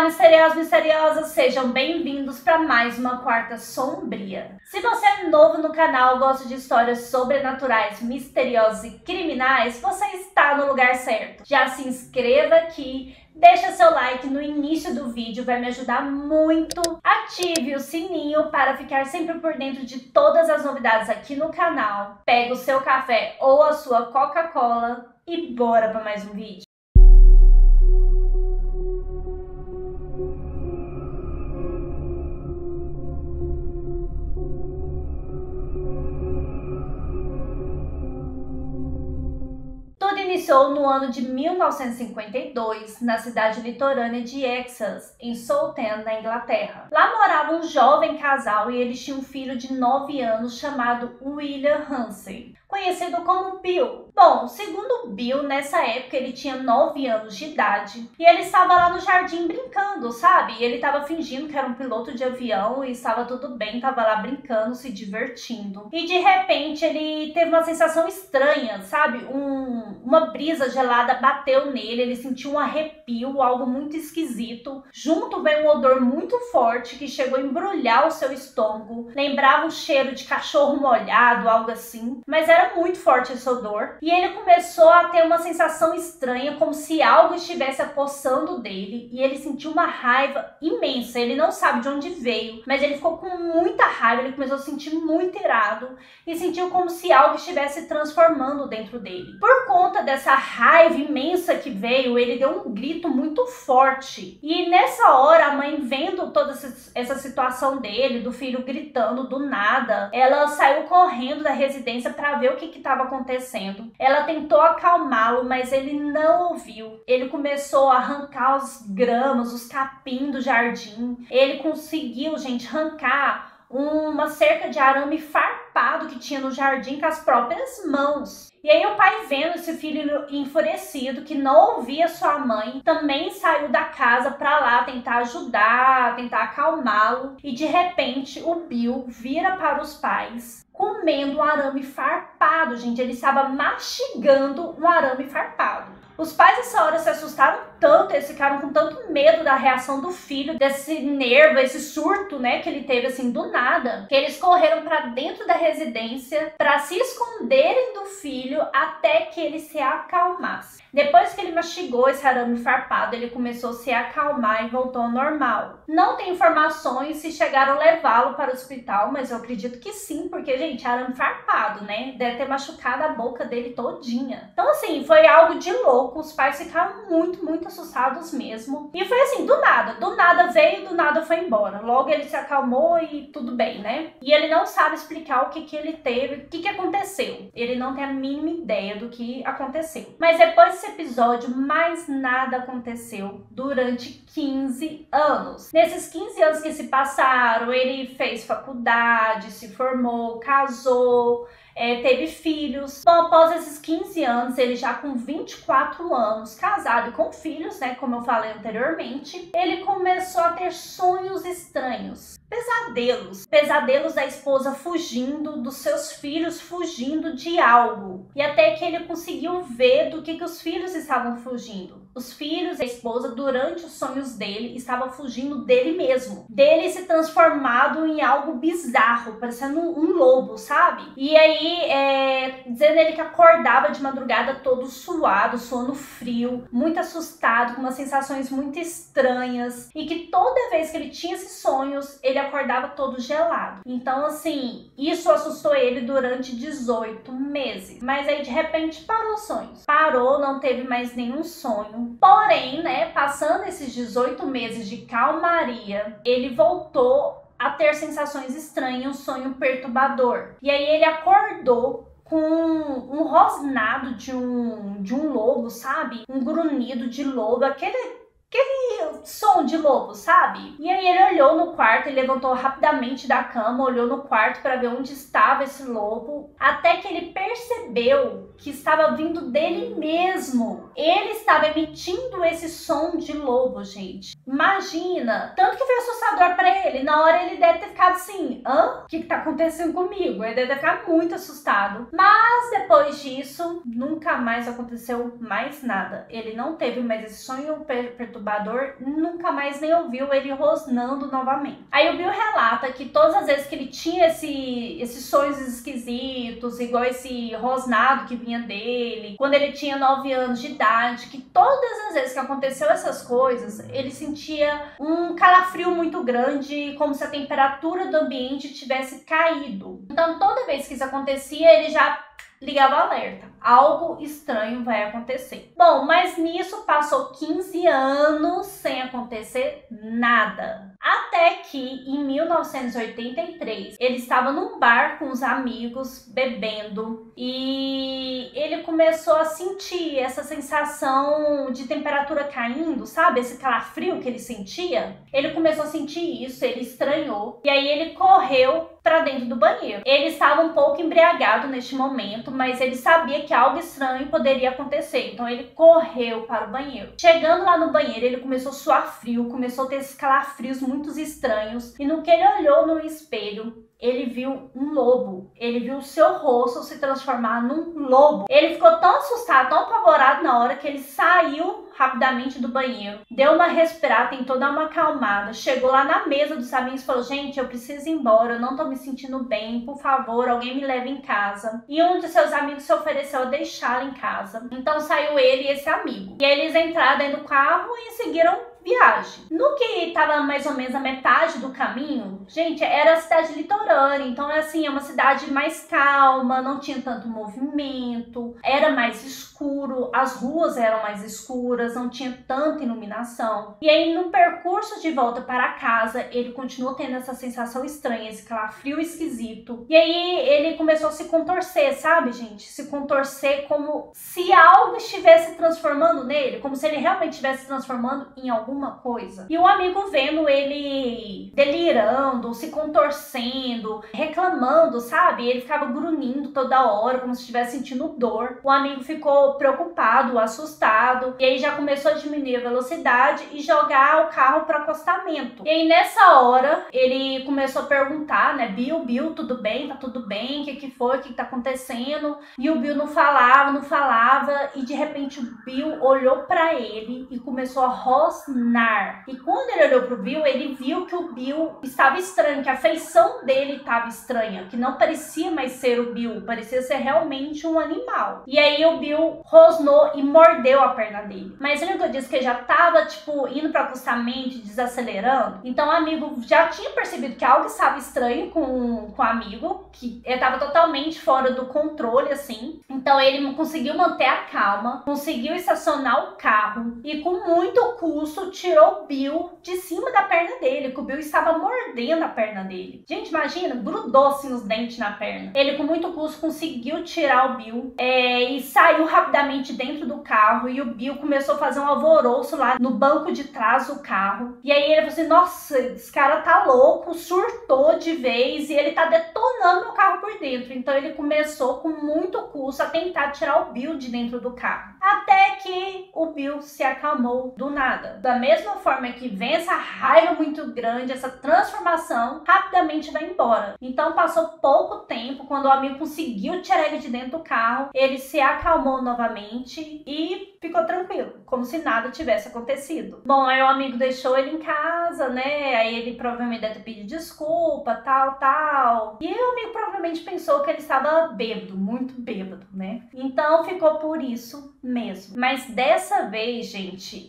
Olá, misteriosos e misteriosas, sejam bem-vindos para mais uma Quarta Sombria. Se você é novo no canal, gosta de histórias sobrenaturais, misteriosas e criminais, você está no lugar certo. Já se inscreva aqui, deixa seu like no início do vídeo, vai me ajudar muito. Ative o sininho para ficar sempre por dentro de todas as novidades aqui no canal. Pega o seu café ou a sua Coca-Cola e bora para mais um vídeo. Tudo iniciou no ano de 1952, na cidade litorânea de Essex, em Southend, na Inglaterra. Lá morava um jovem casal e eles tinham um filho de 9 anos chamado William Hansen, conhecido como Bill. Bom, segundo Bill, nessa época ele tinha 9 anos de idade e ele estava lá no jardim brincando, sabe? E ele estava fingindo que era um piloto de avião e estava tudo bem, estava lá brincando, se divertindo. E de repente ele teve uma sensação estranha, sabe? Uma brisa gelada bateu nele, ele sentiu um arrepio, algo muito esquisito. Junto veio um odor muito forte que chegou a embrulhar o seu estômago. Lembrava um cheiro de cachorro molhado, algo assim. Mas era muito forte esse odor. E ele começou a ter uma sensação estranha, como se algo estivesse apossando dele. E ele sentiu uma raiva imensa. Ele não sabe de onde veio, mas ele ficou com muita raiva. Ele começou a se sentir muito irado e sentiu como se algo estivesse transformando dentro dele. Por conta dessa raiva imensa que veio, ele deu um grito muito forte. E nessa hora, a mãe, vendo toda essa situação dele, do filho gritando do nada, ela saiu correndo da residência para ver o que estava acontecendo. Ela tentou acalmá-lo, mas ele não ouviu. Ele começou a arrancar os gramas, os capim do jardim. Ele conseguiu, gente, arrancar uma cerca de arame farpado que tinha no jardim com as próprias mãos. E aí o pai, vendo esse filho enfurecido, que não ouvia sua mãe, também saiu da casa para lá tentar ajudar, tentar acalmá-lo. E de repente o Bill vira para os pais comendo um arame farpado, gente. Ele estava mastigando um arame farpado. Os pais nessa hora se assustaram tanto, eles ficaram com tanto medo da reação do filho, desse nervo, esse surto, né, que ele teve assim do nada, que eles correram para dentro da residência para se esconderem do filho até que ele se acalmasse. Depois que ele mastigou esse arame farpado, ele começou a se acalmar e voltou ao normal. Não tem informações se chegaram a levá-lo para o hospital, mas eu acredito que sim, porque, gente, arame farpado, né? Deve ter machucado a boca dele todinha. Então, assim, foi algo de louco. Os pais ficaram muito assustados mesmo. E foi assim, do nada veio, do nada foi embora. Logo ele se acalmou e tudo bem, né? E ele não sabe explicar o que ele teve, o que aconteceu. Ele não tem a mínima ideia do que aconteceu. Mas depois desse episódio, mais nada aconteceu durante 15 anos. Nesses 15 anos que se passaram, ele fez faculdade, se formou, casou, teve filhos. Bom, após esses 15 anos, ele já com 24 anos, casado e com filhos, né, como eu falei anteriormente, ele começou a ter sonhos estranhos. Pesadelos da esposa fugindo, dos seus filhos fugindo de algo. E até que ele conseguiu ver do que os filhos estavam fugindo. Os filhos e a esposa, durante os sonhos dele, estavam fugindo dele mesmo. Dele se transformado em algo bizarro, parecendo um lobo, sabe? E aí, dizendo ele que acordava de madrugada todo suado, sono frio, muito assustado, com umas sensações muito estranhas. E que toda vez que ele tinha esses sonhos, ele acordava todo gelado. Então, assim, isso assustou ele durante 18 meses. Mas aí, de repente, parou os sonhos. Parou, não teve mais nenhum sonho. Porém, né, passando esses 18 meses de calmaria, ele voltou a ter sensações estranhas, um sonho perturbador. E aí ele acordou com um rosnado de um lobo, sabe? Um grunhido de lobo, aquele som de lobo, sabe? E aí ele olhou no quarto, ele levantou rapidamente da cama, olhou no quarto para ver onde estava esse lobo, até que ele percebeu que estava vindo dele mesmo. Ele estava emitindo esse som de lobo, gente. Imagina! Tanto que foi assustador para ele. Na hora ele deve ter ficado assim, hã? O que tá acontecendo comigo? Ele deve ter ficado muito assustado. Mas depois disso, nunca mais aconteceu mais nada. Ele não teve mais esse sonho perturbador, nunca nunca mais nem ouviu ele rosnando novamente. Aí o Bill relata que todas as vezes que ele tinha esses sonhos esquisitos, igual esse rosnado que vinha dele, quando ele tinha 9 anos de idade, que todas as vezes que aconteceu essas coisas, ele sentia um calafrio muito grande, como se a temperatura do ambiente tivesse caído. Então toda vez que isso acontecia, ele já ligava alerta. Algo estranho vai acontecer. Bom, mas nisso passou 15 anos sem acontecer nada. Até que em 1983 ele estava num bar com os amigos bebendo e ele começou a sentir essa sensação de temperatura caindo, sabe? Esse calafrio que ele sentia. Ele começou a sentir isso, ele estranhou e aí ele correu para dentro do banheiro. Ele estava um pouco embriagado neste momento, mas ele sabia que algo estranho poderia acontecer, então ele correu para o banheiro. Chegando lá no banheiro, ele começou a suar frio, começou a ter esses calafrios muito estranhos, e no que ele olhou no espelho, ele viu um lobo. Ele viu o seu rosto se transformar num lobo. Ele ficou tão assustado, tão apavorado na hora que ele saiu rapidamente do banheiro, deu uma respirada, tentou dar uma acalmada, chegou lá na mesa dos amigos e falou: gente, eu preciso ir embora, eu não tô me sentindo bem, por favor, alguém me leve em casa. E um de seus amigos se ofereceu a deixá-lo em casa. Então saiu ele e esse amigo. E aí eles entraram dentro do carro e seguiram viagem. No que estava mais ou menos a metade do caminho, gente, era a cidade litorânea, então é assim, é uma cidade mais calma, não tinha tanto movimento, era mais escuro, as ruas eram mais escuras, não tinha tanta iluminação. E aí no percurso de volta para casa, ele continuou tendo essa sensação estranha, esse calafrio esquisito. E aí ele começou a se contorcer, sabe, gente? Se contorcer como se algo estivesse transformando nele, como se ele realmente estivesse transformando em alguma coisa. E o amigo vendo ele delirando, se contorcendo, reclamando, sabe? Ele ficava grunhindo toda hora, como se estivesse sentindo dor. O amigo ficou preocupado, assustado, e aí já começou a diminuir a velocidade e jogar o carro para acostamento. E aí nessa hora, ele começou a perguntar, né? Bill, tudo bem? Tá tudo bem? O que foi? O que tá acontecendo? E o Bill não falava, e de repente o Bill olhou para ele e começou a rosnar. E quando ele olhou pro Bill, ele viu que o Bill estava estranho, que a feição dele estava estranha, que não parecia mais ser o Bill, parecia ser realmente um animal. E aí o Bill rosnou e mordeu a perna dele. Mas lembra que eu disse que ele já tava, tipo, indo para acostamento, desacelerando? Então o amigo já tinha percebido que algo estava estranho com o amigo, que ele estava totalmente fora do controle, assim. Então ele conseguiu manter a calma, conseguiu estacionar o carro e com muito custo tirou o Bill de cima da perna dele, que o Bill estava mordendo a perna dele. Gente, imagina, grudou assim os dentes na perna. Ele com muito custo conseguiu tirar o Bill e saiu rapidamente dentro do carro, e o Bill começou a fazer um alvoroço lá no banco de trás do carro. E aí ele falou assim: nossa, esse cara tá louco, surtou de vez e ele tá detonando meu carro por dentro. Então ele começou com muito custo a tentar tirar o Bill de dentro do carro. Até que o Bill se acalmou do nada. Da mesma forma que vem essa raiva muito grande, essa transformação, rapidamente vai embora. Então passou pouco tempo, quando o amigo conseguiu tirar ele de dentro do carro, ele se acalmou novamente e ficou tranquilo, como se nada tivesse acontecido. Bom, aí o amigo deixou ele em casa, né? Aí ele provavelmente deve ter pedido desculpa, tal. E o amigo provavelmente pensou que ele estava bêbado, muito bêbado, né? Então ficou por isso mesmo. Mas dessa vez, gente,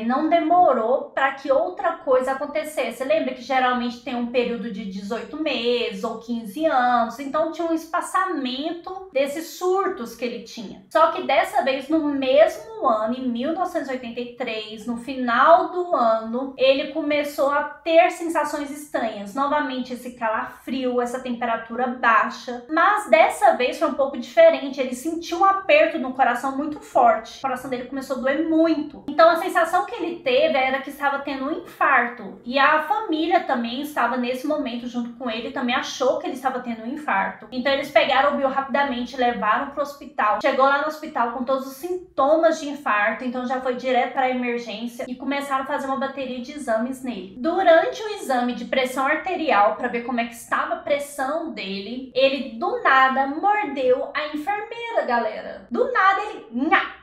não demorou para que outra coisa acontecesse. Lembra que geralmente tem um período de 18 meses ou 15 anos, então tinha um espaçamento desses surtos que ele tinha. Só que dessa vez, no mesmo ano, em 1983, no final do ano, ele começou a ter sensações estranhas. Novamente esse calafrio, essa temperatura baixa, mas dessa vez foi um pouco diferente. Ele sentiu um aperto no coração muito forte. O coração dele começou a doer muito. Então a sensação que ele teve era que estava tendo um infarto. E a família também estava nesse momento junto com ele, também achou que ele estava tendo um infarto. Então eles pegaram o Bill rapidamente, levaram para o hospital. Chegou lá no hospital com todos os sintomas de infarto, então já foi direto para a emergência e começaram a fazer uma bateria de exames nele. Durante o exame de pressão arterial, para ver como é que estava a pressão dele, ele do nada mordeu a enfermeira, galera. Do nada ele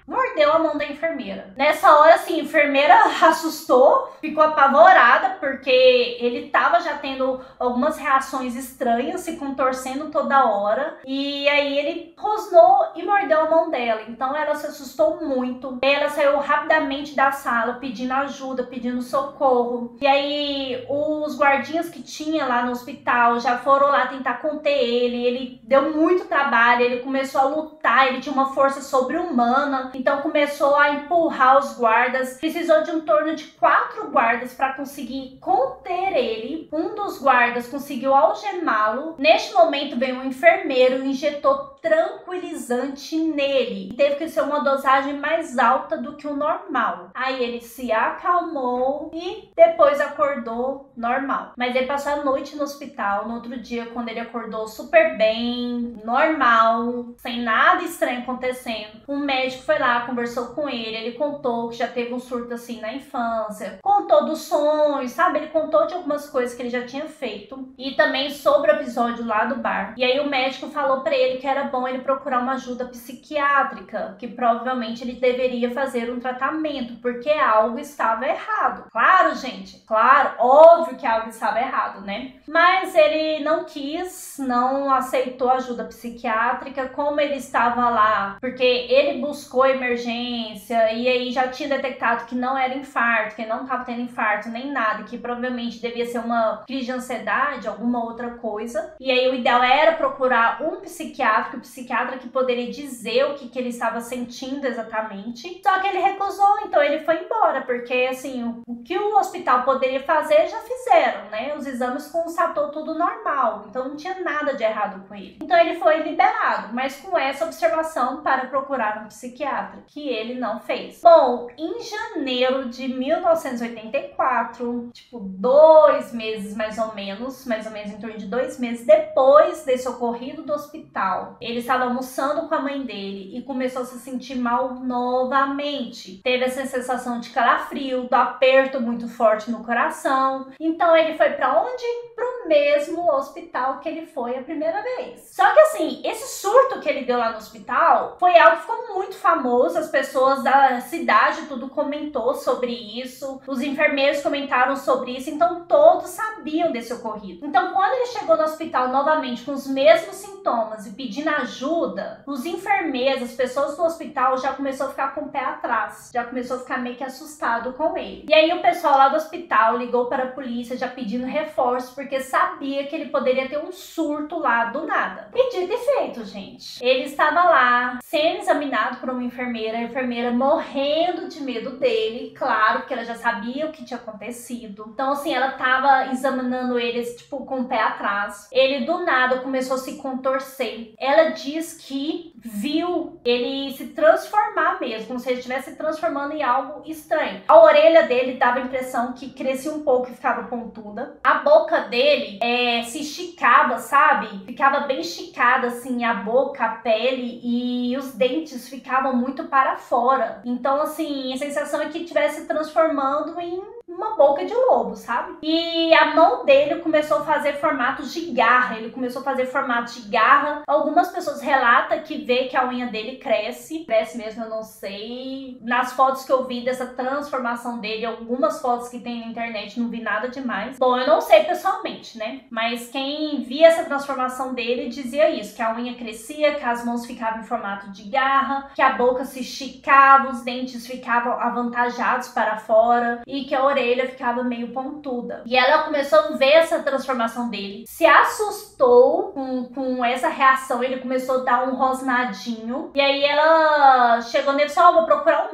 mordeu a mão da enfermeira. Nessa hora, assim, a enfermeira assustou, ficou apavorada, porque ele tava já tendo algumas reações estranhas, se contorcendo toda hora, e aí ele rosnou e mordeu a mão dela. Então ela se assustou muito. Ela saiu rapidamente da sala pedindo ajuda, pedindo socorro. E aí os guardinhas que tinha lá no hospital já foram lá tentar conter ele. Ele deu muito trabalho, ele começou a lutar, ele tinha uma força sobre-humana, então começou a empurrar os guardas. Precisou de um torno de 4 guardas para conseguir conter ele. Um dos guardas conseguiu algemá-lo. Neste momento veio um enfermeiro e injetou tranquilizante nele. Teve que ser uma dosagem mais alta do que o normal. Aí ele se acalmou e depois acordou normal. Mas ele passou a noite no hospital. No outro dia, quando ele acordou super bem, normal, sem nada estranho acontecendo, um médico foi lá, conversou com ele contou que já teve um surto assim na infância, contou dos sonhos, sabe? Ele contou de algumas coisas que ele já tinha feito e também sobre o episódio lá do bar. E aí o médico falou pra ele que era bom ele procurar uma ajuda psiquiátrica, que provavelmente ele deveria fazer um tratamento, porque algo estava errado. Claro, gente, claro, óbvio que algo estava errado, né? Mas ele não quis, não aceitou ajuda psiquiátrica. Como ele estava lá, porque ele buscou emergência e aí já tinha detectado que não era infarto, que não estava tendo infarto nem nada, que provavelmente devia ser uma crise de ansiedade, alguma outra coisa. E aí o ideal era procurar um psiquiatra que poderia dizer o que ele estava sentindo exatamente. Só que ele recusou, então ele foi embora, porque assim, o que o hospital poderia fazer já fizeram, né? Os exames constatou tudo normal, então não tinha nada de errado com ele. Então ele foi liberado, mas com essa observação para procurar um psiquiatra, que ele não fez. Bom, em janeiro de 1984, tipo 2 meses mais ou menos em torno de 2 meses depois desse ocorrido do hospital, ele estava almoçando com a mãe dele e começou a se sentir mal novamente. Teve essa sensação de calafrio, do aperto muito forte no coração. Então ele foi para onde? Pro mesmo hospital que ele foi a primeira vez. Só que assim, esse surto que ele deu lá no hospital foi algo que ficou muito famoso. As pessoas da cidade tudo comentou sobre isso. Os enfermeiros comentaram sobre isso. Então todos sabiam desse ocorrido. Então quando ele chegou no hospital novamente com os mesmos sintomas e pedindo ajuda, os enfermeiros, as pessoas do hospital já começou a ficar com o pé atrás. Já começou a ficar meio que assustado com ele. E aí o pessoal lá do hospital ligou para a polícia já pedindo reforço, porque sabia que ele poderia ter um surto lá do nada. E dito e feito, gente. Ele estava lá, sendo examinado por uma enfermeira, a enfermeira morrendo de medo dele, claro, porque ela já sabia o que tinha acontecido. Então, assim, ela estava examinando ele, tipo, com o pé atrás. Ele, do nada, começou a se contorcer. Ela diz que viu ele se transformar mesmo, como se ele estivesse se transformando em algo estranho. A orelha dele dava a impressão que crescia um pouco e ficava pontuda. A boca dele se esticava, sabe? Ficava bem esticada, assim, a boca, a pele, e os dentes ficavam muito para fora. Então, assim, a sensação é que estivesse se transformando em uma boca de lobo, sabe? E a mão dele começou a fazer formatos de garra. Ele começou a fazer formatos de garra. Algumas pessoas relatam que vê que a unha dele cresce. Cresce mesmo, eu não sei. Nas fotos que eu vi dessa transformação dele, algumas fotos que tem na internet, não vi nada demais. Bom, eu não sei pessoalmente, né? Mas quem via essa transformação dele dizia isso, que a unha crescia, que as mãos ficavam em formato de garra, que a boca se esticava, os dentes ficavam avantajados para fora e que a orelha ficava meio pontuda. E ela começou a ver essa transformação dele, se assustou com essa reação, ele começou a dar um rosnadinho, e aí ela chegou nele e falou: vou procurar um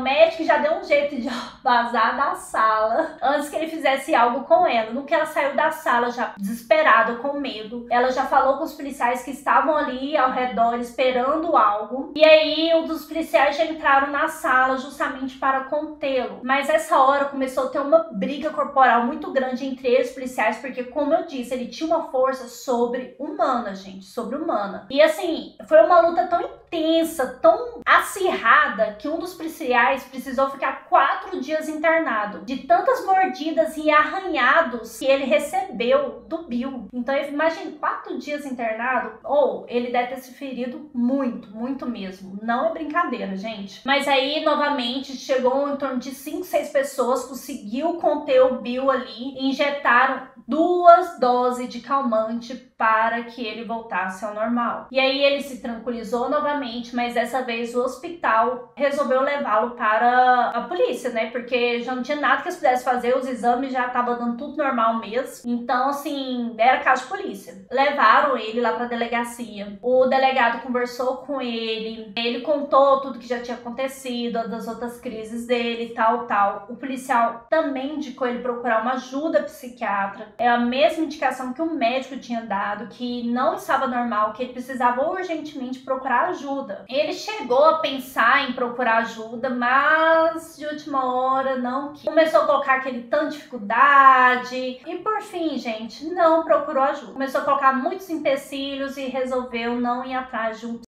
médico, e já deu um jeito de vazar da sala antes que ele fizesse algo com ela. No que ela saiu da sala, já desesperada, com medo, ela já falou com os policiais que estavam ali ao redor esperando algo, e aí um dos policiais já entraram na sala justamente para contê-lo, mas essa hora começou começou a ter uma briga corporal muito grande entre eles, policiais, porque, como eu disse, ele tinha uma força sobre-humana, gente, sobre-humana. E assim, foi uma luta tão intensa, tão acirrada, que um dos policiais precisou ficar 4 dias internado, de tantas mordidas e arranhados que ele recebeu do Bill. Então, imagine 4 dias internado, ou ele deve ter se ferido muito, muito mesmo. Não é brincadeira, gente. Mas aí, novamente, chegou em torno de 5, 6 pessoas, conseguiu conter o Bill ali e injetaram 2 doses de calmante para que ele voltasse ao normal. E aí ele se tranquilizou novamente, mas dessa vez o hospital resolveu levá-lo para a polícia, né? Porque já não tinha nada que eles pudessem fazer, os exames já estavam dando tudo normal mesmo. Então, assim, era caso de polícia. Levaram ele lá para a delegacia. O delegado conversou com ele contou tudo que já tinha acontecido, das outras crises dele, tal. O policial também indicou ele procurar uma ajuda psiquiátrica. É a mesma indicação que o médico tinha dado, que não estava normal, que ele precisava urgentemente procurar ajuda. Ele chegou a pensar em procurar ajuda, mas de última hora não quis. Começou a colocar aquele tanto de dificuldade e por fim, gente, não procurou ajuda. Começou a colocar muitos empecilhos e resolveu não ir atrás de um